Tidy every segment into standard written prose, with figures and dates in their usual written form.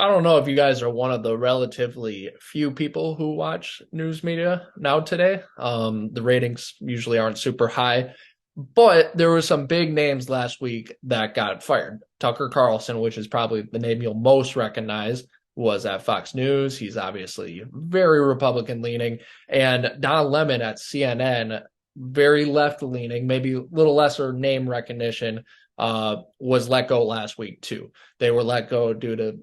I don't know if you guys are one of the relatively few people who watch news media now today. The ratings usually aren't super high, but there were some big names last week that got fired. Tucker Carlson, which is probably the name you'll most recognize, was at Fox News. He's obviously very Republican leaning. And Don Lemon at CNN, very left leaning, maybe a little lesser name recognition, was let go last week too. They were let go due to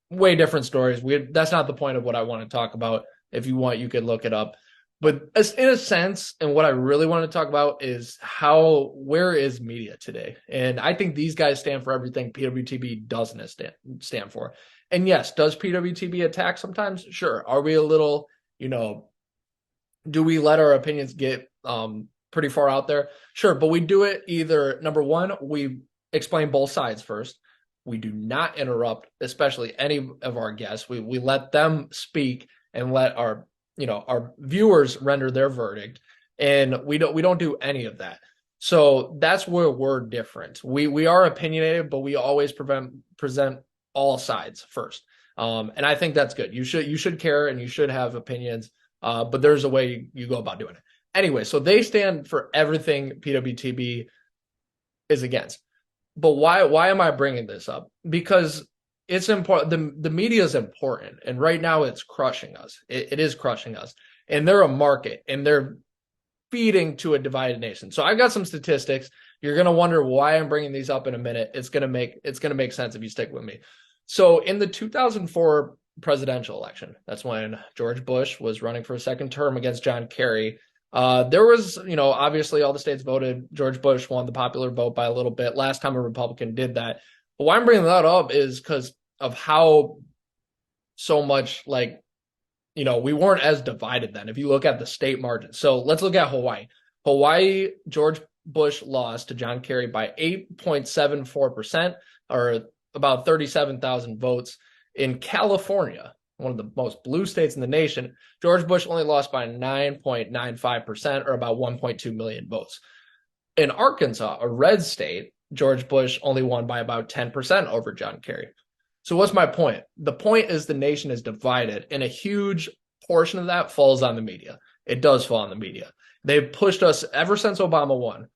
way different stories. That's not the point of what I want to talk about. If you want, you could look it up. But in a sense, and what I really want to talk about is where is media today? And I think these guys stand for everything PWTB doesn't stand for. And yes, does PWTB attack sometimes? Sure. Are we a little, do we let our opinions get pretty far out there? Sure. But we do it either, number one, we explain both sides first. We do not interrupt, especially any of our guests. We let them speak and let our viewers render their verdict, and we don't do any of that. So that's where we're different. We are opinionated, but we always present all sides first. And I think that's good. You should care and you should have opinions, but there's a way you go about doing it. Anyway, so they stand for everything PWTB is against. But why am I bringing this up? Because it's important. The media is important, and right now it's crushing us. It is crushing us, and they're a market, and they're feeding to a divided nation. So I've got some statistics. You're gonna wonder why I'm bringing these up in a minute. It's gonna make sense if you stick with me. So in the 2004 presidential election, that's when George Bush was running for a second term against John Kerry. There was, obviously all the states voted. George Bush won the popular vote by a little bit. Last time a Republican did that. But why I'm bringing that up is because of how so much we weren't as divided then. If you look at the state margins. So let's look at Hawaii. Hawaii, George Bush lost to John Kerry by 8.74%, or about 37,000 votes. In California, one of the most blue states in the nation, George Bush only lost by 9.95%, or about 1.2 million votes. In Arkansas, a red state, George Bush only won by about 10% over John Kerry. So what's my point? The point is the nation is divided, and a huge portion of that falls on the media. It does fall on the media. They've pushed us ever since Obama won,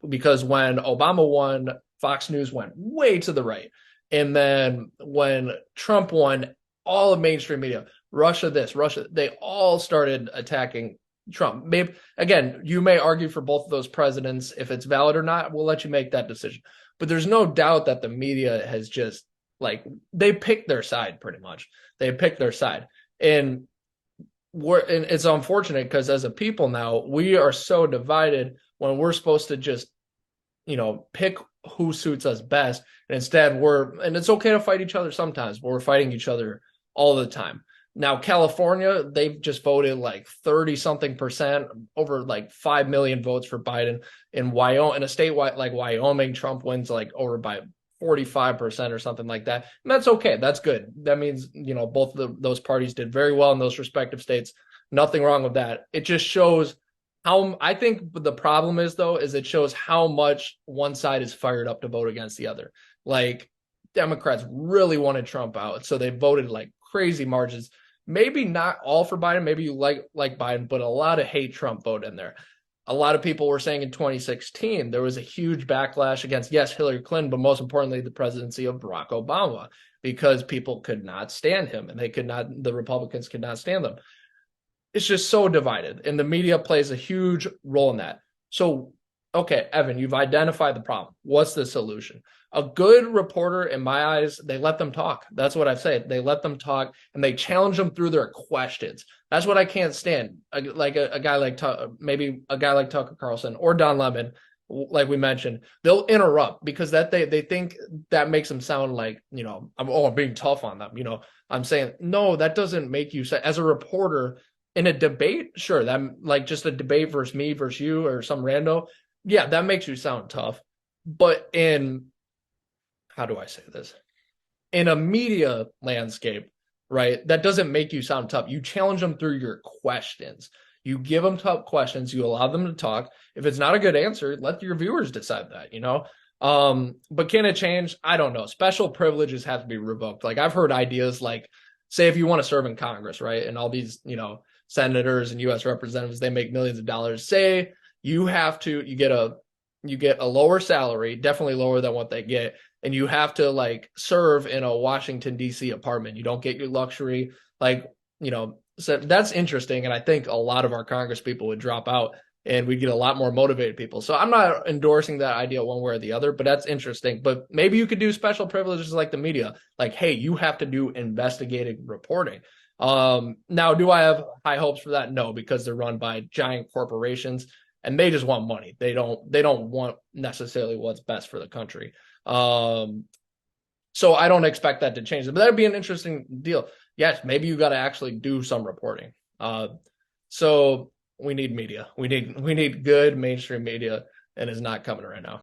because when Obama won, Fox News went way to the right. And then when Trump won, all of mainstream media, Russia, they all started attacking Trump. Maybe, again, you may argue for both of those presidents. If it's valid or not, we'll let you make that decision. But there's no doubt that the media has just, they picked their side pretty much. They picked their side. And it's unfortunate because as a people now, we are so divided when we're supposed to just, pick who suits us best. And instead and it's okay to fight each other sometimes, but we're fighting each other all the time. Now, California, they've just voted 30-something%, over 5 million votes for Biden. In Wyoming, in a state like Wyoming, Trump wins over by 45% or something like that. And that's okay. That's good. That means, both of those parties did very well in those respective states. Nothing wrong with that. It just shows I think the problem is it shows how much one side is fired up to vote against the other. Democrats really wanted Trump out, so they voted crazy margins. Maybe not all for Biden. Maybe you like Biden, but a lot of hate Trump vote in there. A lot of people were saying in 2016, there was a huge backlash against, yes, Hillary Clinton, but most importantly, the presidency of Barack Obama, because people could not stand him and the Republicans could not stand them. It's just so divided, and the media plays a huge role in that. So, okay, Evan, you've identified the problem. What's the solution? A good reporter, in my eyes, they let them talk. That's what I've said. They let them talk, and they challenge them through their questions. That's what I can't stand. A guy like maybe a guy like Tucker Carlson or Don Lemon, like we mentioned, they'll interrupt because they think that makes them sound like, I'm being tough on them. I'm saying, no, that doesn't make you say, as a reporter in a debate, sure, that just a debate versus me versus you or some rando, yeah, that makes you sound tough. But how do I say this? In a media landscape, right, that doesn't make you sound tough. You challenge them through your questions. You give them tough questions. You allow them to talk. If it's not a good answer, let your viewers decide that, But can it change? I don't know. Special privileges have to be revoked. Like I've heard ideas like, say if you want to serve in Congress, right? And all these, senators and US representatives, they make millions of dollars. Say you get a lower salary, definitely lower than what they get, and you have to like serve in a Washington D.C. apartment. You don't get your luxury, like, so that's interesting. And I think a lot of our Congress people would drop out and we'd get a lot more motivated people. So I'm not endorsing that idea one way or the other, but that's interesting. But maybe you could do special privileges like the media, like, hey, you have to do investigative reporting. Now, do I have high hopes for that? No, because they're run by giant corporations and they just want money. They don't want necessarily what's best for the country. So I don't expect that to change. But that'd be an interesting deal. Yes, maybe you got to actually do some reporting. So we need media. We need good mainstream media, and it's not coming right now.